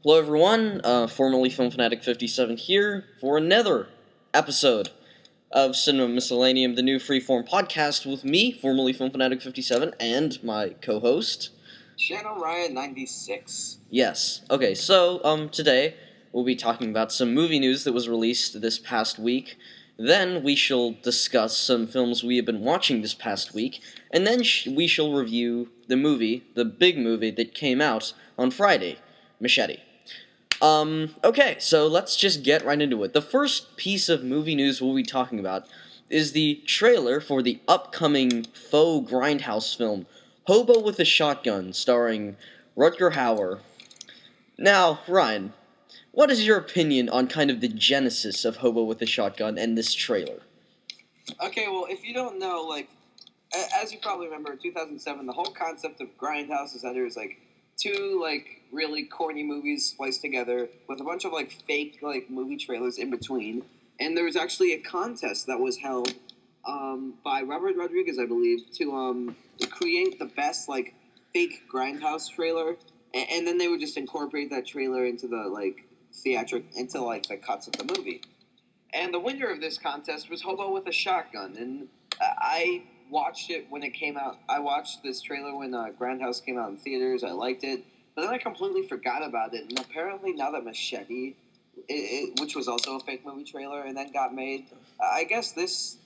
Hello everyone, formerly Film Fanatic 57 here for another episode of Cinema Miscellaneum, the new freeform podcast with me, formerly Film Fanatic 57, and my co-host, Channel Ryan 96. Yes. Okay, so today we'll be talking about some movie news that was released this past week. Then we shall discuss some films we have been watching this past week, and then we shall review the big movie that came out on Friday, Machete. Okay, so let's just get right into it. The first piece of movie news we'll be talking about is the trailer for the upcoming faux grindhouse film, Hobo with a Shotgun, starring Rutger Hauer. Now, Ryan, what is your opinion on kind of the genesis of Hobo with a Shotgun and this trailer? Okay, well, if you don't know, as you probably remember, in 2007, the whole concept of Grindhouse is that there's, two, really corny movies spliced together with a bunch of, fake, movie trailers in between. And there was actually a contest that was held by Robert Rodriguez, I believe, to create the best, fake Grindhouse trailer. And then they would just incorporate that trailer into the, the cuts of the movie. And the winner of this contest was Hobo with a Shotgun. And I watched it when it came out. I watched this trailer when Grindhouse came out in theaters. I liked it. But then I completely forgot about it. And apparently now that Machete, which was also a fake movie trailer, and then got made, I guess this,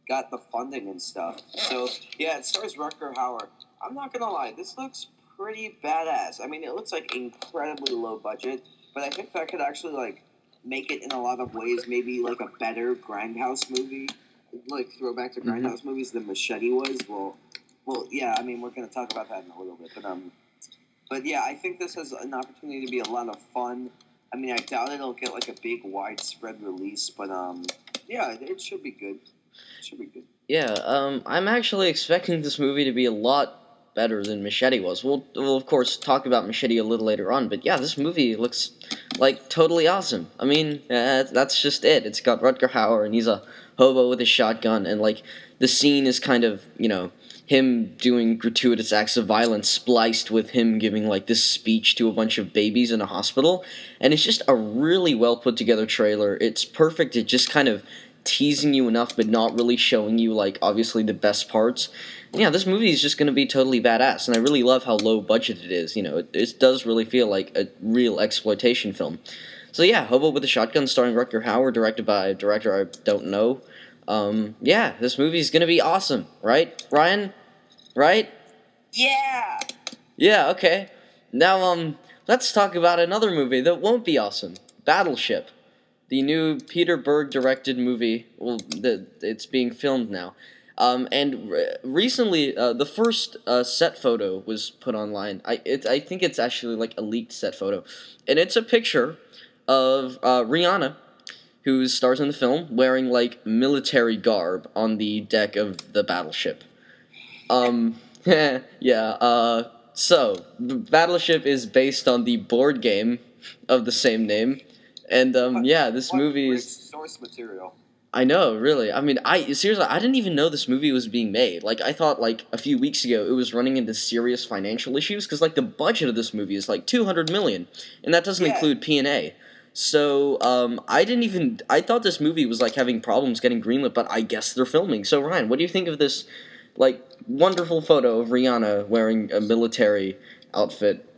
got the funding and stuff. So, yeah, it stars Rutger Hauer. I'm not going to lie. This looks pretty badass. I mean, it looks like incredibly low budget. But I think that could actually, make it in a lot of ways maybe like a better Grindhouse movie, like throwback to Grindhouse movies than Machete was. Well, yeah. I mean, we're gonna talk about that in a little bit, but yeah, I think this has an opportunity to be a lot of fun. I mean, I doubt it'll get like a big widespread release, but yeah, it should be good. It should be good. Yeah, I'm actually expecting this movie to be a lot better than Machete was. We'll of course talk about Machete a little later on, but yeah, this movie looks like totally awesome. I mean, that's just it. It's got Rutger Hauer, and he's a hobo with a shotgun, and the scene is kind of him doing gratuitous acts of violence spliced with him giving this speech to a bunch of babies in a hospital, and it's just a really well put together trailer. It's perfect. It just kind of teasing you enough but not really showing you obviously the best parts. And yeah, this movie is just going to be totally badass, and I really love how low budget it is. It does really feel like a real exploitation film. So yeah, Hobo with a Shotgun starring Rutger Hauer, directed by a director I don't know. Yeah, this movie is going to be awesome, right, Ryan? Right? Yeah. Yeah, okay. Now, let's talk about another movie that won't be awesome. Battleship. The new Peter Berg directed movie. Well, it's being filmed now. And recently, the first set photo was put online. I think it's actually a leaked set photo, and it's a picture of Rihanna, who stars in the film, wearing military garb on the deck of the battleship. Yeah. So Battleship is based on the board game of the same name. And yeah, this movie is source material. I know, really. I mean, I didn't even know this movie was being made. I thought a few weeks ago it was running into serious financial issues because the budget of this movie is 200 million, and that doesn't include P&A. So I thought this movie was having problems getting greenlit, but I guess they're filming. So Ryan, what do you think of this wonderful photo of Rihanna wearing a military outfit?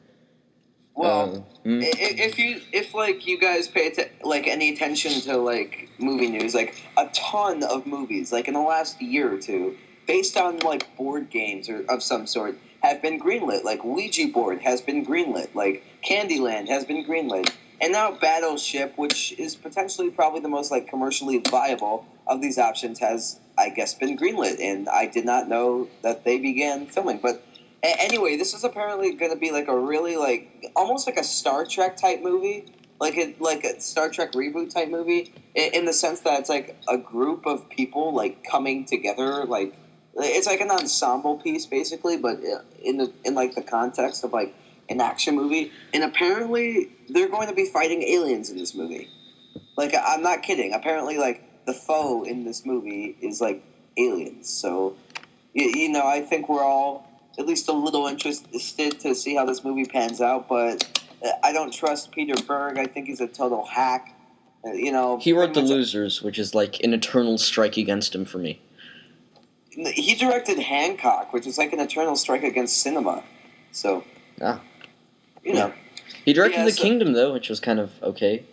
Well, if you guys pay any attention to movie news, a ton of movies in the last year or two based on board games or of some sort have been greenlit. Ouija board has been greenlit. Candyland has been greenlit, and now Battleship, which is potentially probably the most commercially viable of these options, has I guess been greenlit. And I did not know that they began filming, but. Anyway, this is apparently going to be a really almost a Star Trek type movie, like a Star Trek reboot type movie, in the sense that it's a group of people coming together, it's an ensemble piece basically, but in the context of an action movie. And apparently they're going to be fighting aliens in this movie. I'm not kidding. Apparently the foe in this movie is aliens. So I think we're all at least a little interested to see how this movie pans out, but I don't trust Peter Berg. I think he's a total hack. He wrote The pretty much. Losers, which is like an eternal strike against him for me. He directed Hancock, which is like an eternal strike against cinema. So, Ah, you know. he directed Yeah, The so- Kingdom though, which was kind of okay.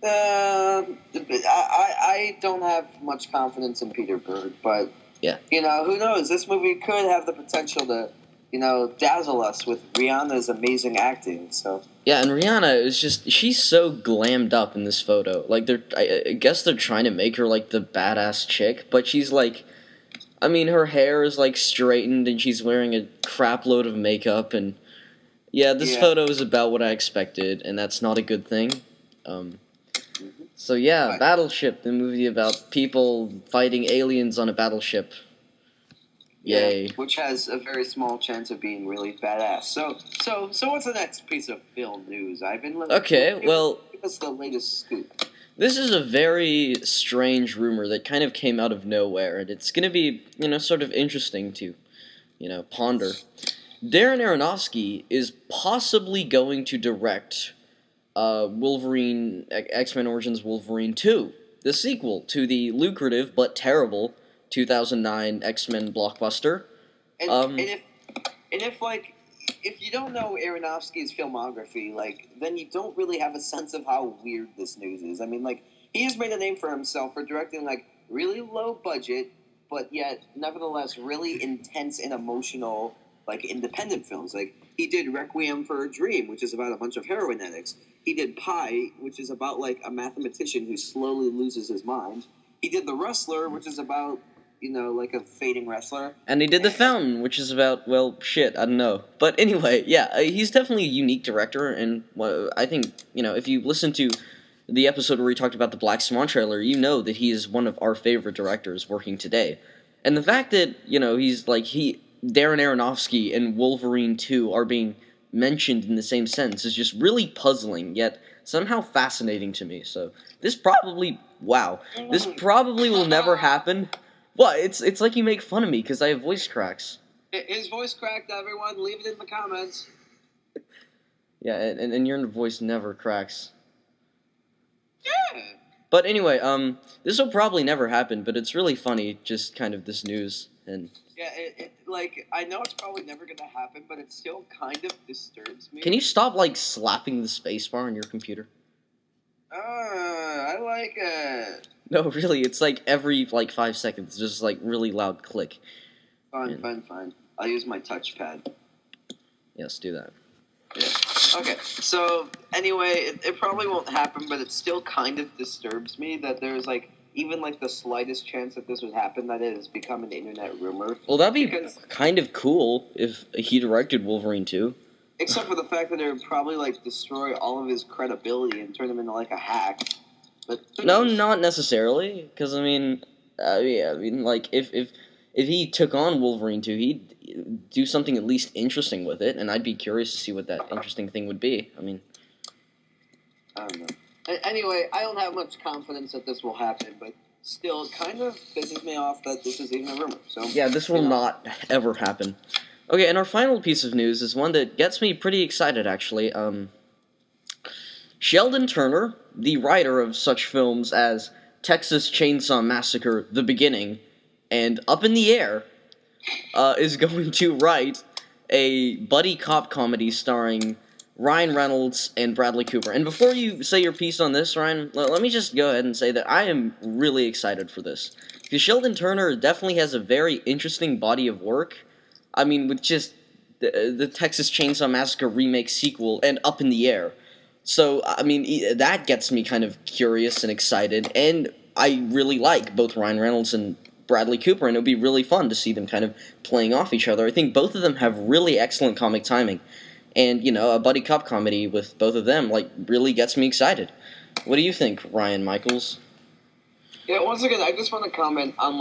I don't have much confidence in Peter Berg, but Yeah. who knows? This movie could have the potential to, dazzle us with Rihanna's amazing acting. So Yeah, and Rihanna is she's so glammed up in this photo. Like I guess they're trying to make her like the badass chick, but she's like, I mean, her hair is like straightened and she's wearing a crap load of makeup and yeah, this photo is about what I expected, and that's not a good thing. So yeah, Right. Battleship, the movie about people fighting aliens on a battleship. Yay. Yeah, which has a very small chance of being really badass. So what's the next piece of film news, Ivan? Okay, well, give us the latest scoop. this is a very strange rumor that kind of came out of nowhere, and it's going to be, sort of interesting to, ponder. Darren Aronofsky is possibly going to direct Wolverine, X-Men Origins Wolverine 2, the sequel to the lucrative but terrible 2009 X-Men blockbuster. And if you don't know Aronofsky's filmography, then you don't really have a sense of how weird this news is. I mean, he has made a name for himself for directing really low budget, but yet nevertheless really intense and emotional independent films. He did Requiem for a Dream, which is about a bunch of heroin addicts. He did Pi, which is about a mathematician who slowly loses his mind. He did The Wrestler, which is about a fading wrestler. And he did The Fountain, which is about, well, shit, I don't know. But anyway, yeah, he's definitely a unique director, and I think, if you listen to the episode where he talked about the Black Swan trailer, you know that he is one of our favorite directors working today. And the fact that, he's Darren Aronofsky and Wolverine 2 are being mentioned in the same sentence is just really puzzling, yet somehow fascinating to me. So, this probably will never happen. What? It's like you make fun of me because I have voice cracks. His voice cracked, everyone. Leave it in the comments. Yeah, and your voice never cracks. Yeah. But anyway, this will probably never happen, but it's really funny, just kind of this news. And yeah, I know it's probably never gonna happen, but it still kind of disturbs me. Can you stop, slapping the spacebar on your computer? I like it. No, really, it's every 5 seconds, just really loud click. Fine. I'll use my touchpad. Yes, do that. Yeah. Okay. So anyway, it probably won't happen, but it still kind of disturbs me that there's even the slightest chance that this would happen, that it has become an internet rumor. Well, that'd be kind of cool if he directed Wolverine 2. Except for the fact that it would probably destroy all of his credibility and turn him into a hack. But no, not necessarily, because if he took on Wolverine 2, he'd do something at least interesting with it, and I'd be curious to see what that interesting thing would be. I don't know. Anyway, I don't have much confidence that this will happen, but still, it kind of pisses me off that this is even a rumor. So yeah, this will not ever happen. Okay, and our final piece of news is one that gets me pretty excited, actually. Sheldon Turner, the writer of such films as Texas Chainsaw Massacre: The Beginning and Up in the Air, is going to write a buddy cop comedy starring Ryan Reynolds and Bradley Cooper. And before you say your piece on this, Ryan, let me just go ahead and say that I am really excited for this. Because Sheldon Turner definitely has a very interesting body of work. I mean, with just the Texas Chainsaw Massacre remake sequel and Up in the Air. So, I mean, that gets me kind of curious and excited, and I really like both Ryan Reynolds and Bradley Cooper, and it would be really fun to see them kind of playing off each other. I think both of them have really excellent comic timing, and, a buddy cop comedy with both of them, really gets me excited. What do you think, Ryan Michaels? Yeah, once again, I just want to comment on,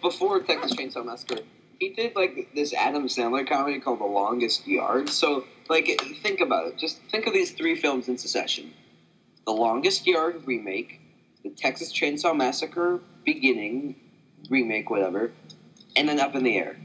before Texas Chainsaw Massacre, he did, this Adam Sandler comedy called The Longest Yard. So, think about it. Just think of these three films in succession. The Longest Yard remake, the Texas Chainsaw Massacre Beginning remake, whatever, and then Up in the Air.